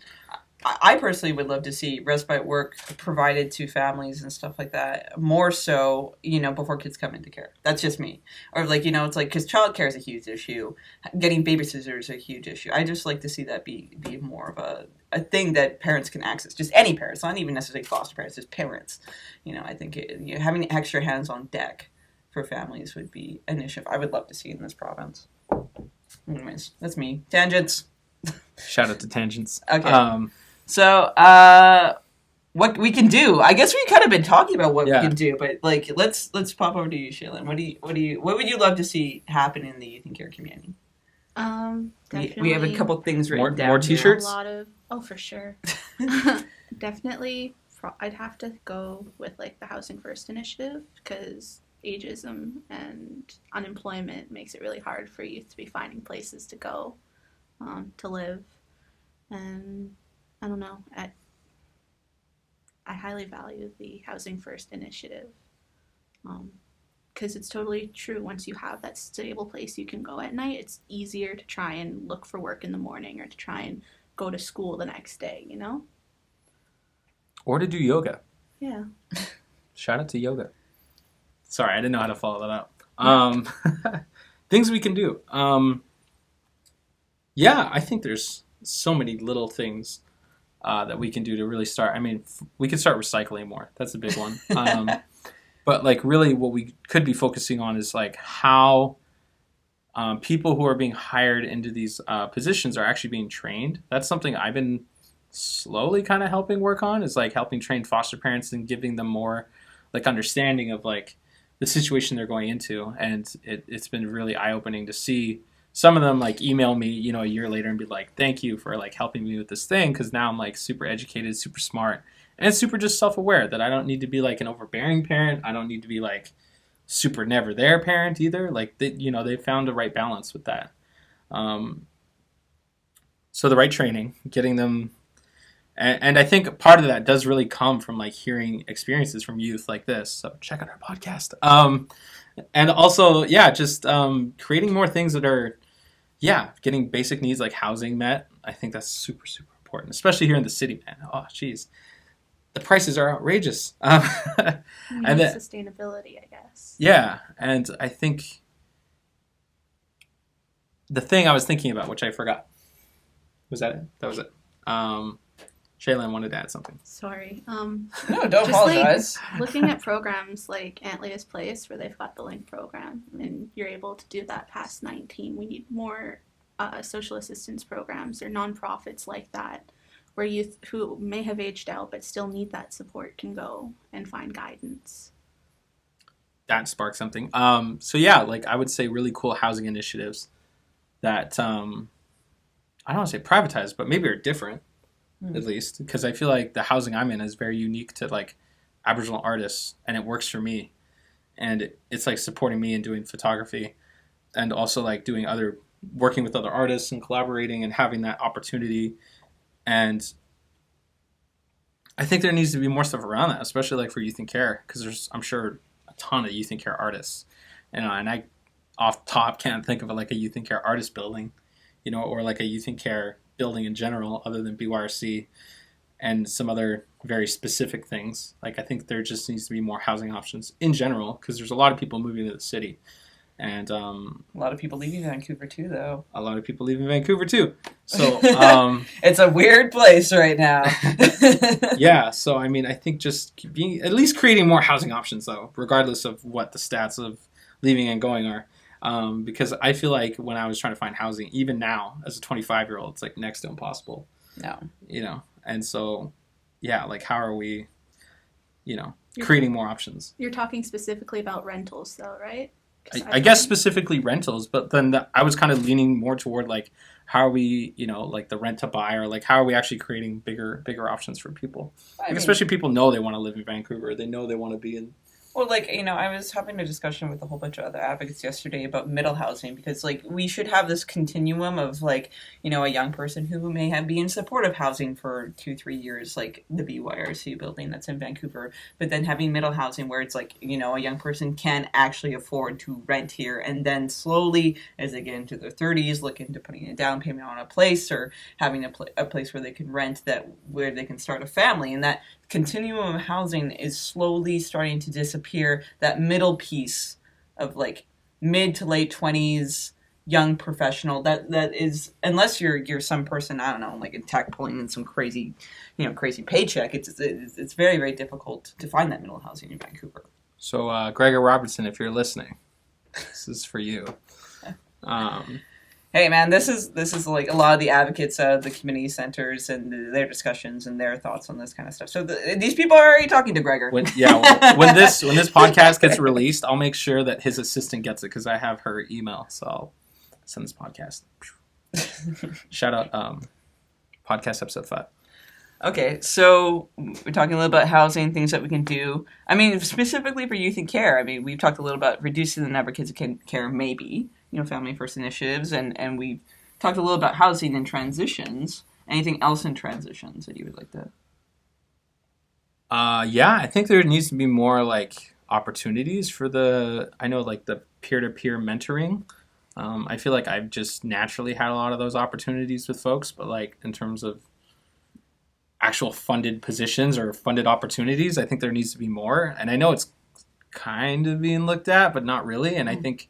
I personally would love to see respite work provided to families and stuff like that, more so, you know, before kids come into care. That's just me. Or like, you know, it's like, because childcare is a huge issue. Getting babysitters is a huge issue. I just like to see that be more of a thing that parents can access. Just any parents, not even necessarily foster parents, just parents. You know, I think having extra hands on deck for families would be an issue I would love to see in this province. Anyways, that's me. Tangents. Shout out to Tangents. Okay. So, what we can do? I guess we've kind of been talking about what we can do, but like, let's pop over to you, Shaylin. What would you love to see happen in the youth and care community? Definitely. We have a couple things written down. More T-shirts. A lot of for sure. Definitely, I'd have to go with like the Housing First initiative, because ageism and unemployment makes it really hard for youth to be finding places to go, to live, and I don't know. I highly value the Housing First initiative, because it's totally true. Once you have that stable place you can go at night, it's easier to try and look for work in the morning or to try and go to school the next day, you know? Or to do yoga. Yeah. Shout out to yoga. Sorry, I didn't know how to follow that up. Things we can do. Yeah, I think there's so many little things that we can do to really start. I mean, we could start recycling more. That's a big one. But like really what we could be focusing on is like how people who are being hired into these positions are actually being trained. That's something I've been slowly kind of helping work on, is like helping train foster parents and giving them more like understanding of like the situation they're going into. And it's been really eye-opening to see some of them like email me, you know, a year later and be like, thank you for like helping me with this thing. Cause now I'm like super educated, super smart, and super just self-aware that I don't need to be like an overbearing parent. I don't need to be like super never there parent either. Like they found the right balance with that. So the right training, getting them, and I think part of that does really come from like hearing experiences from youth like this. So check out our podcast. And also, just creating more things that are, getting basic needs like housing met. I think that's super, super important, especially here in the city, man. Oh, geez. The prices are outrageous. And then, sustainability, I guess. Yeah, and I think the thing I was thinking about, which I forgot, was that it? That was it. Shaylin wanted to add something. Sorry. No, don't apologize. Like, looking at programs like Aunt Leah's Place, where they've got the LINK program, and you're able to do that past 19. We need more social assistance programs or nonprofits like that, where youth who may have aged out but still need that support can go and find guidance. That sparked something. Like I would say really cool housing initiatives that I don't want to say privatized, but maybe are different. At least, because I feel like the housing I'm in is very unique to like Aboriginal artists, and it works for me, and it's like supporting me in doing photography, and also like working with other artists and collaborating and having that opportunity. And I think there needs to be more stuff around that, especially like for youth and care, because there's, I'm sure, a ton of youth and care artists, and I off top can't think of like a youth and care artist building, you know, or like a youth and care building in general other than BYRC and some other very specific things. Like I think there just needs to be more housing options in general, because there's a lot of people moving to the city, and a lot of people leaving Vancouver too, though. A lot of people leaving Vancouver too. So it's a weird place right now. Yeah, so I mean, I think just being at least creating more housing options though, regardless of what the stats of leaving and going are. Because I feel like when I was trying to find housing, even now as a 25-year-old, it's like next to impossible. No. You know, and so, like how are we, creating more options? You're talking specifically about rentals though, right? I guess specifically rentals, but then I was kind of leaning more toward like how are we, like the rent to buy, or like how are we actually creating bigger options for people? Like, especially people know they want to live in Vancouver, they know they want to be in. Well, like, I was having a discussion with a whole bunch of other advocates yesterday about middle housing, because, like, we should have this continuum of, like, a young person who may be in supportive housing for 2-3 years, like the BYRC building that's in Vancouver, but then having middle housing where it's like, a young person can actually afford to rent here, and then slowly, as they get into their 30s, look into putting a down payment on a place, or having a place where they can rent, where they can start a family, and that continuum of housing is slowly starting to disappear. That middle piece of like mid to late 20s young professional that is, unless you're some person, I don't know, like in tech pulling in some crazy paycheck, it's very, very difficult to find that middle housing in Vancouver. So Gregor Robertson, if you're listening, this is for you. Hey man, this is like a lot of the advocates of the community centers and their discussions and their thoughts on this kind of stuff. So these people are already talking to Gregor. When this podcast gets released, I'll make sure that his assistant gets it because I have her email. So I'll send this podcast. Shout out podcast episode 5. Okay, so we're talking a little about housing, things that we can do. I mean, specifically for youth and care. I mean, we've talked a little about reducing the number of kids in care, maybe. Family first initiatives, and we've talked a little about housing and transitions. Anything else in transitions that you would like to? Yeah, I think there needs to be more like opportunities for the peer-to-peer mentoring. I feel like I've just naturally had a lot of those opportunities with folks, but like in terms of actual funded positions or funded opportunities, I think there needs to be more. And I know it's kind of being looked at, but not really. And I think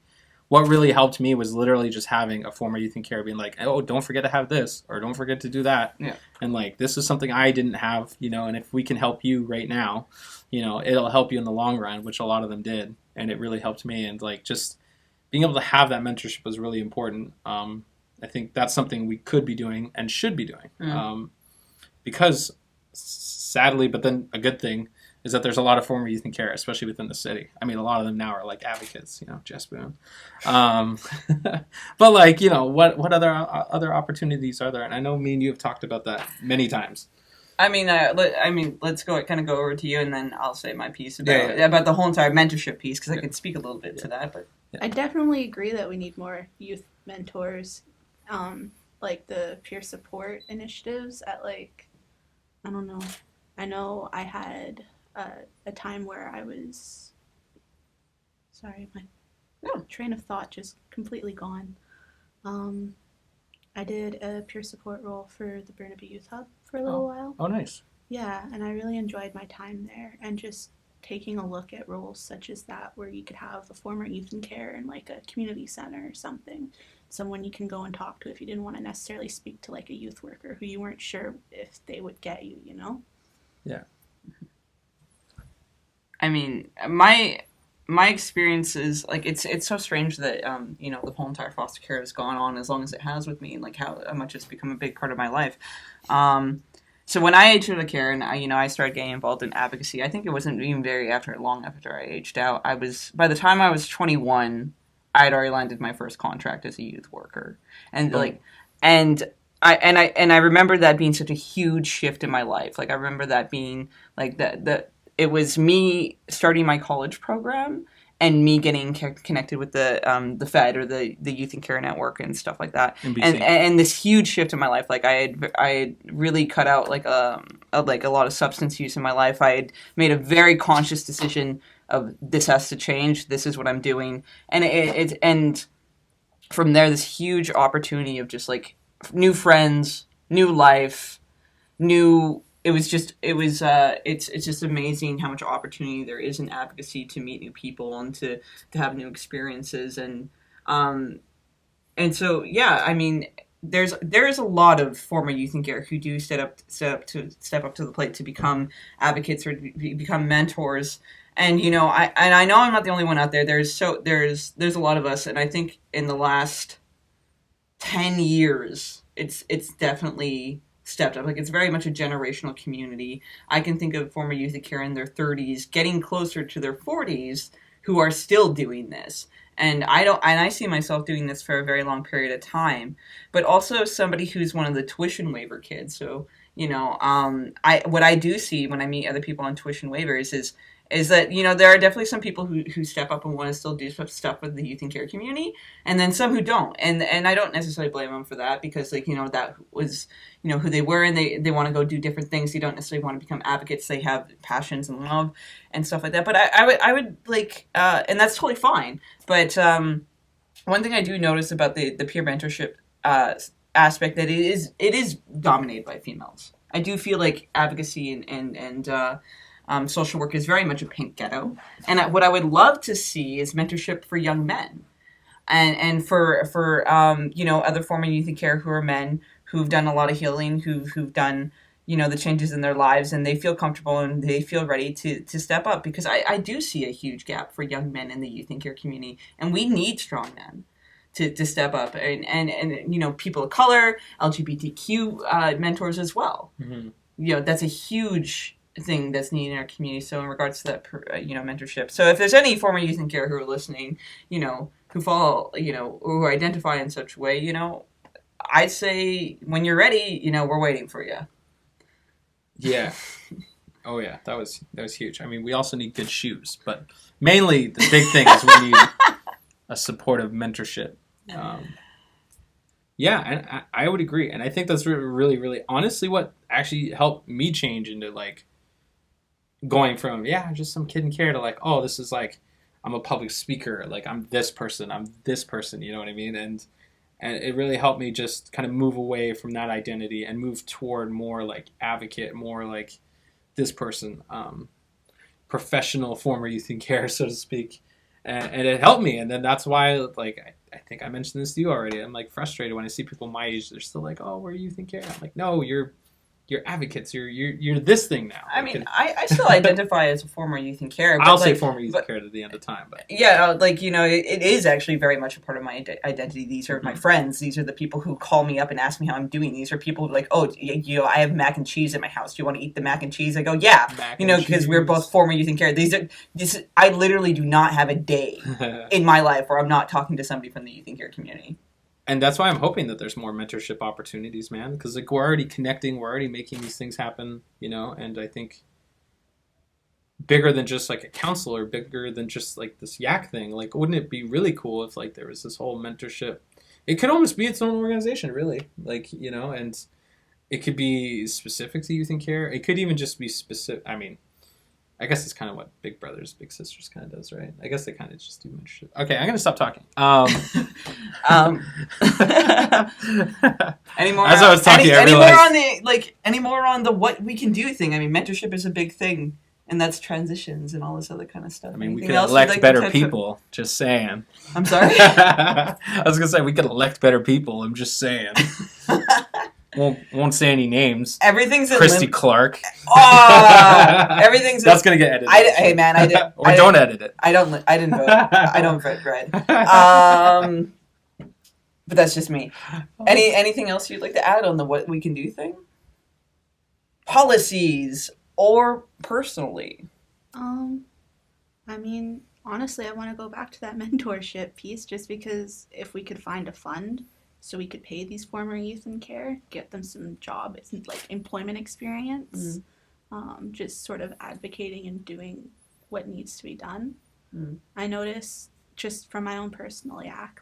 what really helped me was literally just having a former youth in care being like, oh, don't forget to have this, or don't forget to do that. Yeah. And like, this is something I didn't have, and if we can help you right now, it'll help you in the long run, which a lot of them did. And it really helped me. And like, just being able to have that mentorship was really important. I think that's something we could be doing and should be doing. Because sadly, but then a good thing is that there's a lot of former youth in care, especially within the city. I mean, a lot of them now are like advocates, Jess Boone. But like, what other opportunities are there? And I know me and you have talked about that many times. I mean, let's go over to you, and then I'll say my piece about the whole entire mentorship piece, because I could speak a little bit to that. But I definitely agree that we need more youth mentors, like the peer support initiatives at like, I don't know. I know I had a time where I was, sorry, my train of thought just completely gone. I did a peer support role for the Burnaby Youth Hub for a little while. Oh, nice. Yeah, and I really enjoyed my time there, and just taking a look at roles such as that, where you could have a former youth in care in like a community center or something, someone you can go and talk to if you didn't want to necessarily speak to like a youth worker who you weren't sure if they would get you, Yeah. I mean, my experience is like it's so strange that the whole entire foster care has gone on as long as it has with me, and like how much it's become a big part of my life. So when I aged out of care and I started getting involved in advocacy, I think it wasn't even long after I aged out. By the time I was 21, I had already landed my first contract as a youth worker, and I remember that being such a huge shift in my life. Like I remember that being like it was me starting my college program and me getting connected with the Fed or the Youth and Care Network and stuff like that, and this huge shift in my life. Like I had really cut out like a lot of substance use in my life. I had made a very conscious decision of this has to change. This is what I'm doing, and and from there, this huge opportunity of just like new friends, new life, new. It's just amazing how much opportunity there is in advocacy to meet new people and to have new experiences, and so yeah, I mean there is a lot of former youth in care who do step up to the plate to become advocates or become mentors, and I know I'm not the only one out there. There's a lot of us, and I think in the last 10 years it's definitely stepped up. Like it's very much a generational community. I can think of former youth in care in their 30s getting closer to their 40s who are still doing this. And I see myself doing this for a very long period of time, but also somebody who's one of the tuition waiver kids. So, what I do see when I meet other people on tuition waivers is that, there are definitely some people who step up and want to still do stuff with the youth and care community, and then some who don't. And I don't necessarily blame them for that, because, that was, who they were, and they want to go do different things. They don't necessarily want to become advocates. They have passions and love and stuff like that. But I would and that's totally fine. But one thing I do notice about the peer mentorship aspect, that it is dominated by females. I do feel like advocacy and social work is very much a pink ghetto. And what I would love to see is mentorship for young men. And for other former youth and care who are men who've done a lot of healing, who've done, the changes in their lives, and they feel comfortable and they feel ready to step up. Because I do see a huge gap for young men in the youth and care community. And we need strong men to step up. And people of color, LGBTQ mentors as well. Mm-hmm. That's a huge thing that's needed in our community. So in regards to that, mentorship. So if there's any former youth and care who are listening, who fall, who identify in such a way, I'd say when you're ready, we're waiting for you. Yeah. Oh yeah, that was huge. I mean, we also need good shoes, but mainly the big thing is we need a supportive mentorship. Yeah, and I would agree, and I think that's really, really honestly what actually helped me change into going from just some kid in care to this is I'm a public speaker, I'm this person, you know what I mean? And it really helped me just kind of move away from that identity and move toward more advocate, more this person, professional former youth in care, so to speak. And it helped me. And then that's why, I think I mentioned this to you already. I'm frustrated when I see people my age. They're still oh, we're youth in care. I'm no, you're advocates. You're this thing now. I mean, I still identify as a former youth in care. I'll say former youth in care at the end of time. But yeah, it is actually very much a part of my identity. These are my friends. These are the people who call me up and ask me how I'm doing. These are people who oh, I have mac and cheese at my house. Do you want to eat the mac and cheese? I go, yeah. Because we're both former youth in care. I literally do not have a day in my life where I'm not talking to somebody from the youth in care community. And that's why I'm hoping that there's more mentorship opportunities, man. Because we're already connecting, we're already making these things happen, And I think bigger than just a counselor, bigger than just this yak thing. Wouldn't it be really cool if there was this whole mentorship? It could almost be its own organization, really. And it could be specific to youth and care. It could even just be specific. I mean, I guess it's kind of what Big Brothers, Big Sisters kind of does, right? I guess they kind of just do mentorship. Okay, I'm going to stop talking. Any more? As I was talking, I realized... any more on the what we can do thing? I mean, mentorship is a big thing, and that's transitions and all this other kind of stuff. I mean, we could elect better people, just saying. I'm sorry? I was going to say, we could elect better people, I'm just saying. Won't say any names. Everything's in Christy Clark. Everything's. That's gonna get edited. Hey man, I did. Or don't edit it. I didn't vote. I don't vote red. But that's just me. Anything else you'd like to add on the what we can do thing? Policies or personally? I mean, honestly, I want to go back to that mentorship piece, just because if we could find a fund so we could pay these former youth in care, get them some job, employment experience, just sort of advocating and doing what needs to be done. I notice just from my own personal yak,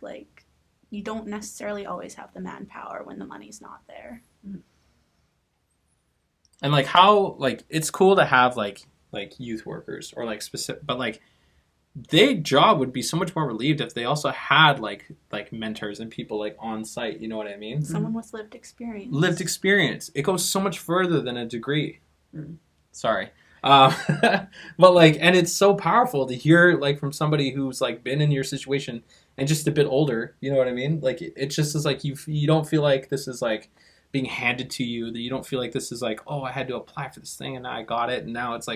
you don't necessarily always have the manpower when the money's not there. And how it's cool to have youth workers or specific, but their job would be so much more relieved if they also had mentors and people on site. You know what I mean? Someone with lived experience. Lived experience. It goes so much further than a degree. Sorry. But and it's so powerful to hear from somebody who's been in your situation and just a bit older. You know what I mean? It just is you don't feel like this is being handed to you, that you don't feel like this is oh, I had to apply for this thing and now I got it, and now it's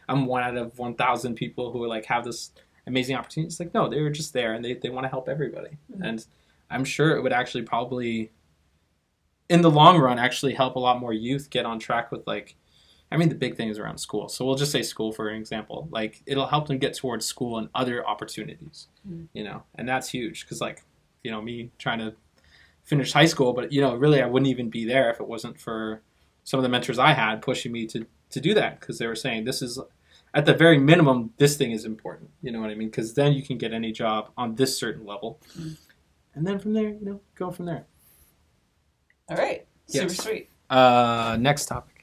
I'm one out of 1,000 people who have this amazing opportunity. It's no, they were just there and they want to help everybody. And I'm sure it would actually probably in the long run actually help a lot more youth get on track with I mean, the big thing is around school. So we'll just say school for an example. Like, it'll help them get towards school and other opportunities, and that's huge. Because, like, me trying to finish high school, but, really I wouldn't even be there if it wasn't for some of the mentors I had pushing me to do that. Because they were saying, this is, at the very minimum, this thing is important. You know what I mean? Because then you can get any job on this certain level. And then from there, go from there. All right. Super Yes. sweet. Next topic.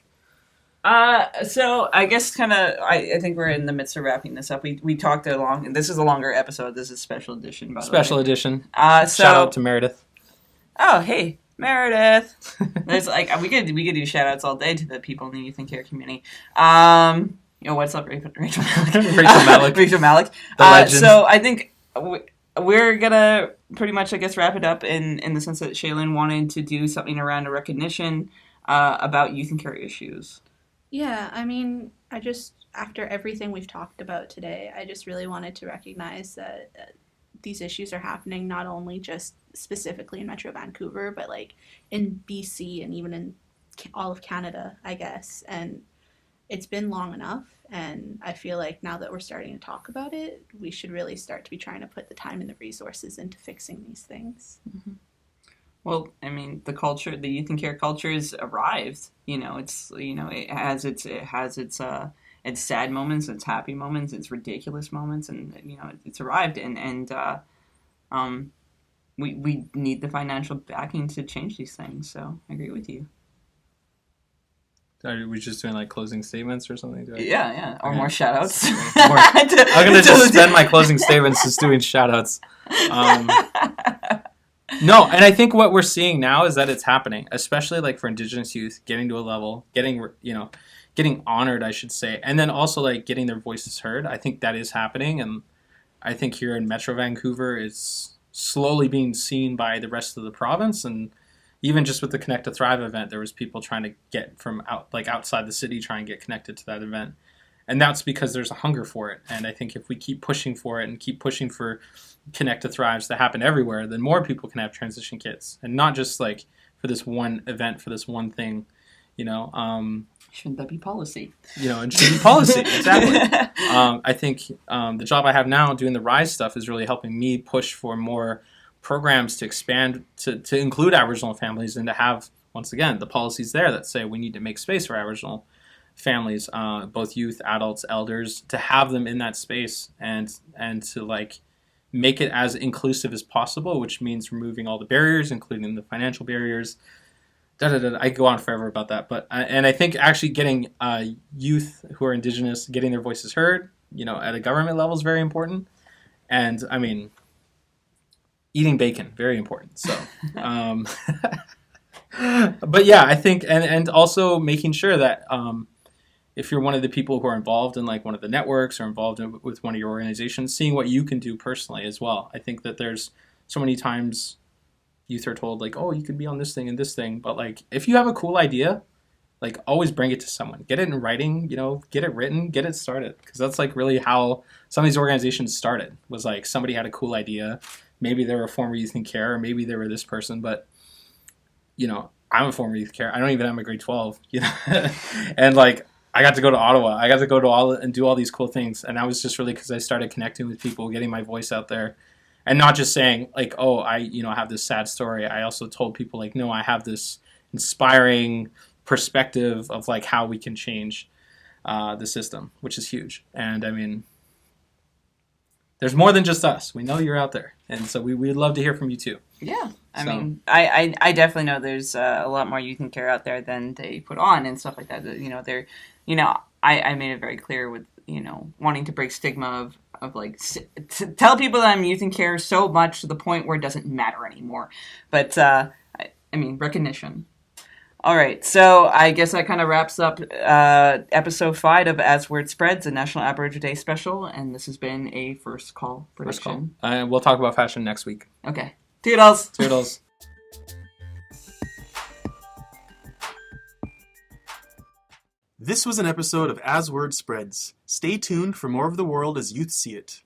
So I guess I think we're in the midst of wrapping this up. We talked along, and this is a longer episode. This is special edition, by the way. Special edition. So, Shout out to Meredith. Oh, hey, Meredith. There's we could do shout outs all day to the people in the youth and care community. What's up, Rachel Malik? Rachel Malik. Rachel Malik. The legend. So I think we're gonna pretty much, I guess, wrap it up in the sense that Shaylin wanted to do something around a recognition about youth and care issues. Yeah, I mean, after everything we've talked about today, I just really wanted to recognize that these issues are happening not only just specifically in Metro Vancouver, but like in BC and even in all of Canada, I guess. And it's been long enough, and I feel like now that we're starting to talk about it, we should really start to be trying to put the time and the resources into fixing these things. Mm-hmm. Well, I mean, the youth and care culture has arrived. It has its sad moments, its happy moments, its ridiculous moments, and it's arrived. And we need the financial backing to change these things. So I agree with you. Are we just doing like closing statements or something? Yeah, or more shout outs. I'm gonna just spend my closing statements just doing shout outs. No, and I think what we're seeing now is that it's happening, especially like for Indigenous youth, getting to a level, getting honored, I should say, and then also like getting their voices heard. I think that is happening, and I think here in Metro Vancouver, it's slowly being seen by the rest of the province. And even just with the Connect to Thrive event, there was people trying to get from outside the city, try and get connected to that event. And that's because there's a hunger for it. And I think if we keep pushing for it and keep pushing for Connect to Thrives to happen everywhere, then more people can have transition kits. And not just like for this one event, for this one thing, Shouldn't that be policy? It should be policy, exactly. I think the job I have now doing the RISE stuff is really helping me push for more programs to expand, to include Aboriginal families and to have, once again, the policies there that say we need to make space for Aboriginal families, both youth, adults, elders, to have them in that space and to like make it as inclusive as possible, which means removing all the barriers, including the financial barriers. I go on forever about that, but and I think actually getting youth who are Indigenous, getting their voices heard, at a government level is very important. And I mean, eating bacon, very important. So, but yeah, I think, and also making sure that if you're one of the people who are involved in like one of the networks or involved with one of your organizations, seeing what you can do personally as well. I think that there's so many times youth are told like, oh, you could be on this thing and this thing. But like, if you have a cool idea, like always bring it to someone, get it in writing, get it written, get it started. Because that's like really how some of these organizations started, was like somebody had a cool idea. Maybe they were a former youth in care, or maybe they were this person, but I'm a former youth care. I don't even have my grade 12, and like, I got to go to Ottawa. I got to go to do all these cool things. And that was just really because I started connecting with people, getting my voice out there. And not just saying like, oh, I have this sad story. I also told people like, no, I have this inspiring perspective of like how we can change the system, which is huge. And I mean, there's more than just us. We know you're out there. And so we'd love to hear from you too. Yeah. I mean, I definitely know there's a lot more youth and care out there than they put on and stuff like that. I made it very clear with, wanting to break stigma of like, to tell people that I'm youth and care so much to the point where it doesn't matter anymore. But, I mean, recognition. All right, so I guess that kind of wraps up episode 5 of As Word Spreads, a National Aboriginal Day special, and this has been a first call prediction. We'll talk about fashion next week. Okay. Toodles! Toodles. This was an episode of As Word Spreads. Stay tuned for more of the world as youth see it.